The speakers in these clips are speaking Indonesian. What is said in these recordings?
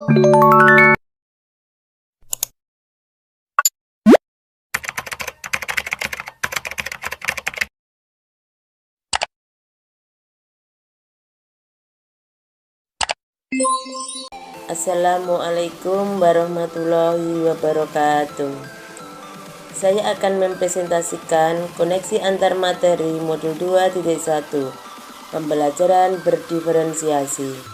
Assalamualaikum warahmatullahi wabarakatuh. Saya akan mempresentasikan koneksi antar materi modul 2.1 pembelajaran berdiferensiasi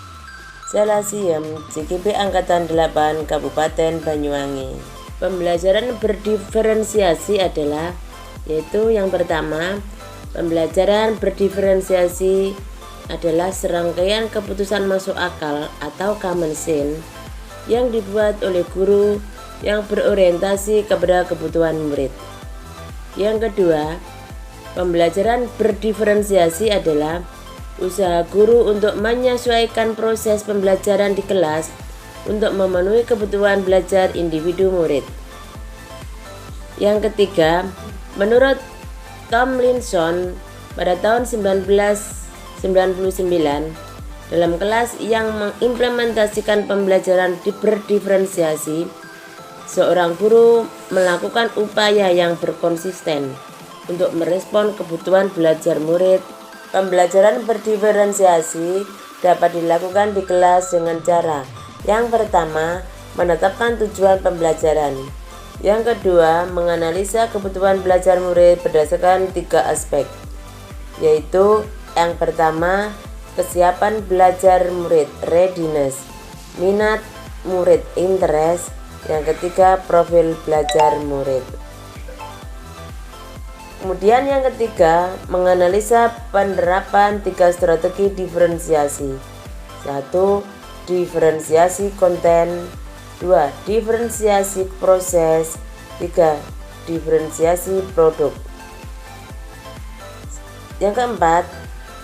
Selasium JKP Angkatan 8 Kabupaten Banyuwangi. Pembelajaran berdiferensiasi adalah yaitu yang pertama, pembelajaran berdiferensiasi adalah serangkaian keputusan masuk akal atau common sense yang dibuat oleh guru yang berorientasi kepada kebutuhan murid. Yang kedua, pembelajaran berdiferensiasi adalah usaha guru untuk menyesuaikan proses pembelajaran di kelas untuk memenuhi kebutuhan belajar individu murid. Yang ketiga, menurut Tomlinson pada tahun 1999 dalam kelas yang mengimplementasikan pembelajaran berdiferensiasi, seorang guru melakukan upaya yang berkonsisten untuk merespon kebutuhan belajar murid. Pembelajaran berdiferensiasi dapat dilakukan di kelas dengan cara yang pertama, menetapkan tujuan pembelajaran. Yang kedua, menganalisa kebutuhan belajar murid berdasarkan 3 aspek, yaitu yang pertama, kesiapan belajar murid readiness, minat murid interest. Yang ketiga, profil belajar murid. Kemudian yang ketiga, menganalisa penerapan 3 strategi diferensiasi. 1. Diferensiasi konten. 2. Diferensiasi proses. 3. Diferensiasi produk. Yang keempat,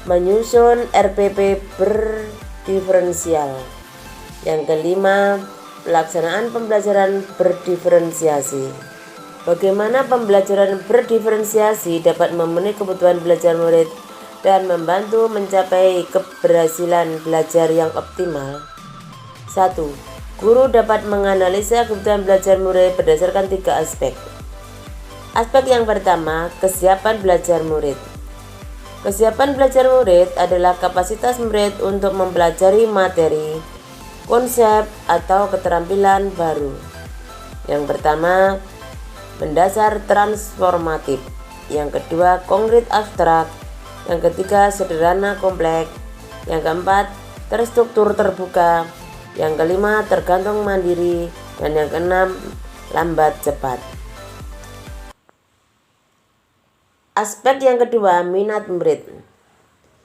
menyusun RPP berdiferensial. Yang kelima, pelaksanaan pembelajaran berdiferensiasi. Bagaimana pembelajaran berdiferensiasi dapat memenuhi kebutuhan belajar murid dan membantu mencapai keberhasilan belajar yang optimal? 1. Guru dapat menganalisa kebutuhan belajar murid berdasarkan 3 aspek. Aspek yang pertama, kesiapan belajar murid. Kesiapan belajar murid adalah kapasitas murid untuk mempelajari materi, konsep, atau keterampilan baru. Yang pertama, mendasar transformatif. Yang kedua, konkret abstrak. Yang ketiga, sederhana kompleks. Yang keempat, terstruktur terbuka. Yang kelima, tergantung mandiri. Dan yang keenam, lambat cepat. Aspek yang kedua, minat murid.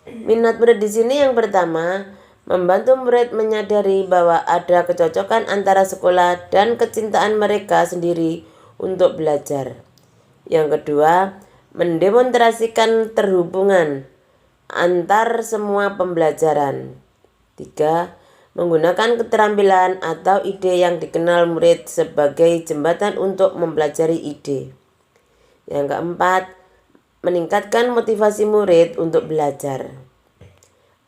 Minat murid di sini yang pertama, membantu murid menyadari bahwa ada kecocokan antara sekolah dan kecintaan mereka sendiri untuk belajar. Yang kedua, mendemonstrasikan terhubungan antar semua pembelajaran. 3. Menggunakan keterampilan atau ide yang dikenal murid sebagai jembatan untuk mempelajari ide. Yang keempat, meningkatkan motivasi murid untuk belajar.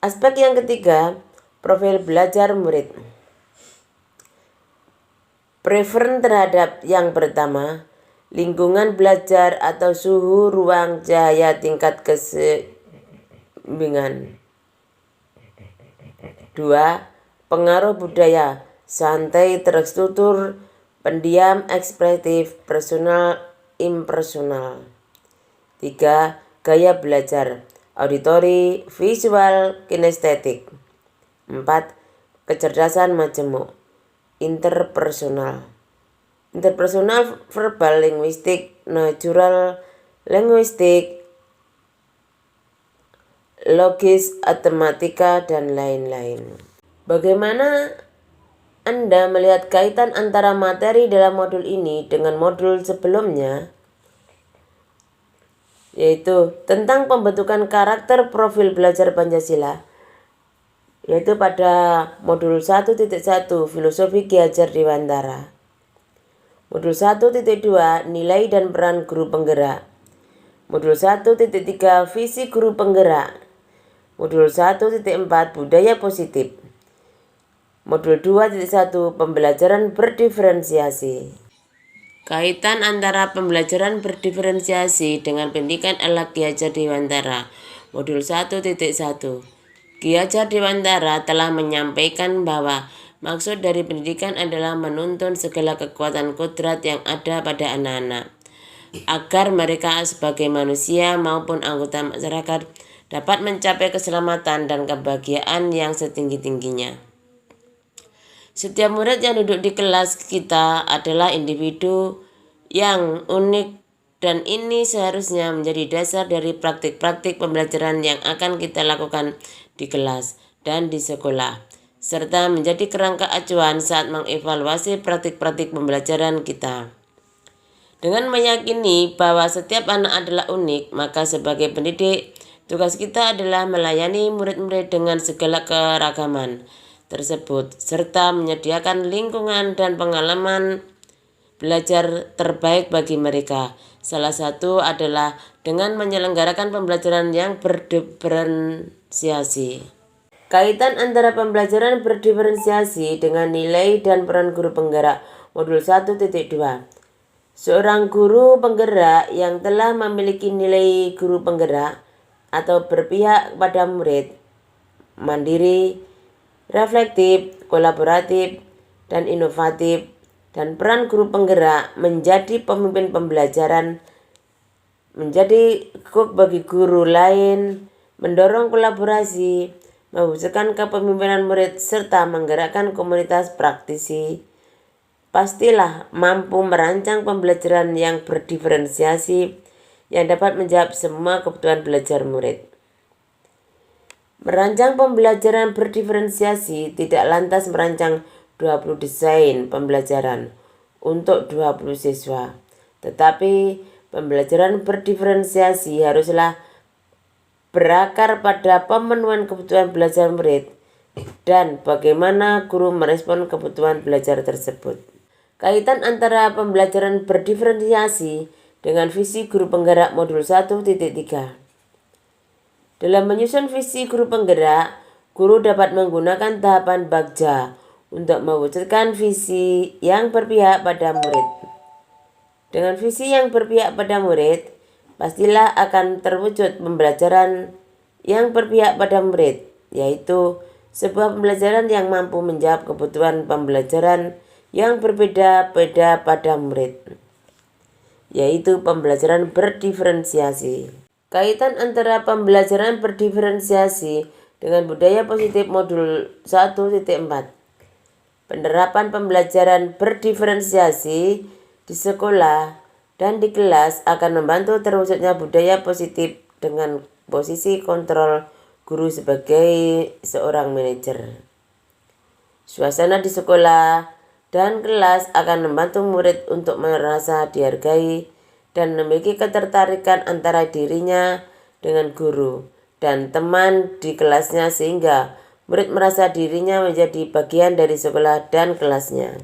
Aspek yang ketiga, profil belajar murid. Preferen terhadap yang pertama, lingkungan belajar atau suhu ruang cahaya tingkat keseimbangan. 2. Pengaruh budaya, santai terstruktur, pendiam ekspresif, personal impersonal. 3. Gaya belajar, auditory, visual, kinestetik. 4. Kecerdasan majemuk, interpersonal. Interpersonal, verbal, linguistik, natural, linguistik, logis, matematika, dan lain-lain. Bagaimana Anda melihat kaitan antara materi dalam modul ini dengan modul sebelumnya? Yaitu tentang pembentukan karakter profil belajar Pancasila, yaitu pada modul 1.1 Filosofi Ki Hajar Dewantara. Modul 1.2 Nilai dan peran guru penggerak. Modul 1.3 Visi guru penggerak. Modul 1.4 Budaya positif. Modul 2.1 Pembelajaran berdiferensiasi. Kaitan antara pembelajaran berdiferensiasi dengan pendidikan ala Ki Hajar Dewantara. Modul 1.1. Ki Hajar Dewantara telah menyampaikan bahwa maksud dari pendidikan adalah menuntun segala kekuatan kodrat yang ada pada anak-anak, agar mereka sebagai manusia maupun anggota masyarakat dapat mencapai keselamatan dan kebahagiaan yang setinggi-tingginya. Setiap murid yang duduk di kelas kita adalah individu yang unik, dan ini seharusnya menjadi dasar dari praktik-praktik pembelajaran yang akan kita lakukan di kelas dan di sekolah, serta menjadi kerangka acuan saat mengevaluasi praktik-praktik pembelajaran kita. Dengan meyakini bahwa setiap anak adalah unik, maka sebagai pendidik, tugas kita adalah melayani murid-murid dengan segala keragaman tersebut, serta menyediakan lingkungan dan pengalaman belajar terbaik bagi mereka. Salah satu adalah dengan menyelenggarakan pembelajaran yang berdiferensiasi. Kaitan antara pembelajaran berdiferensiasi dengan nilai dan peran guru penggerak. Modul 1.2. Seorang guru penggerak yang telah memiliki nilai guru penggerak atau berpihak pada murid, mandiri, reflektif, kolaboratif, dan inovatif, dan peran guru penggerak menjadi pemimpin pembelajaran, menjadi hook bagi guru lain, mendorong kolaborasi, mewujudkan kepemimpinan murid, serta menggerakkan komunitas praktisi. Pastilah mampu merancang pembelajaran yang berdiferensiasi yang dapat menjawab semua kebutuhan belajar murid. Merancang pembelajaran berdiferensiasi tidak lantas merancang 20 desain pembelajaran untuk 20 siswa, tetapi pembelajaran berdiferensiasi haruslah berakar pada pemenuhan kebutuhan belajar murid dan bagaimana guru merespon kebutuhan belajar tersebut. Kaitan antara pembelajaran berdiferensiasi dengan visi guru penggerak. Modul 1.3. Dalam menyusun visi guru penggerak, guru dapat menggunakan tahapan bagja untuk mewujudkan visi yang berpihak pada murid. Dengan visi yang berpihak pada murid, pastilah akan terwujud pembelajaran yang berpihak pada murid, yaitu sebuah pembelajaran yang mampu menjawab kebutuhan pembelajaran yang berbeda-beda pada murid, yaitu pembelajaran berdiferensiasi. Kaitan antara pembelajaran berdiferensiasi dengan budaya positif. Modul 1.4. Penerapan pembelajaran berdiferensiasi di sekolah dan di kelas akan membantu terwujudnya budaya positif dengan posisi kontrol guru sebagai seorang manajer. Suasana di sekolah dan kelas akan membantu murid untuk merasa dihargai dan memiliki ketertarikan antara dirinya dengan guru dan teman di kelasnya, sehingga murid merasa dirinya menjadi bagian dari sekolah dan kelasnya.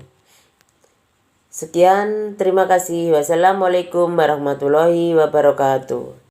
Sekian, terima kasih. Wassalamualaikum warahmatullahi wabarakatuh.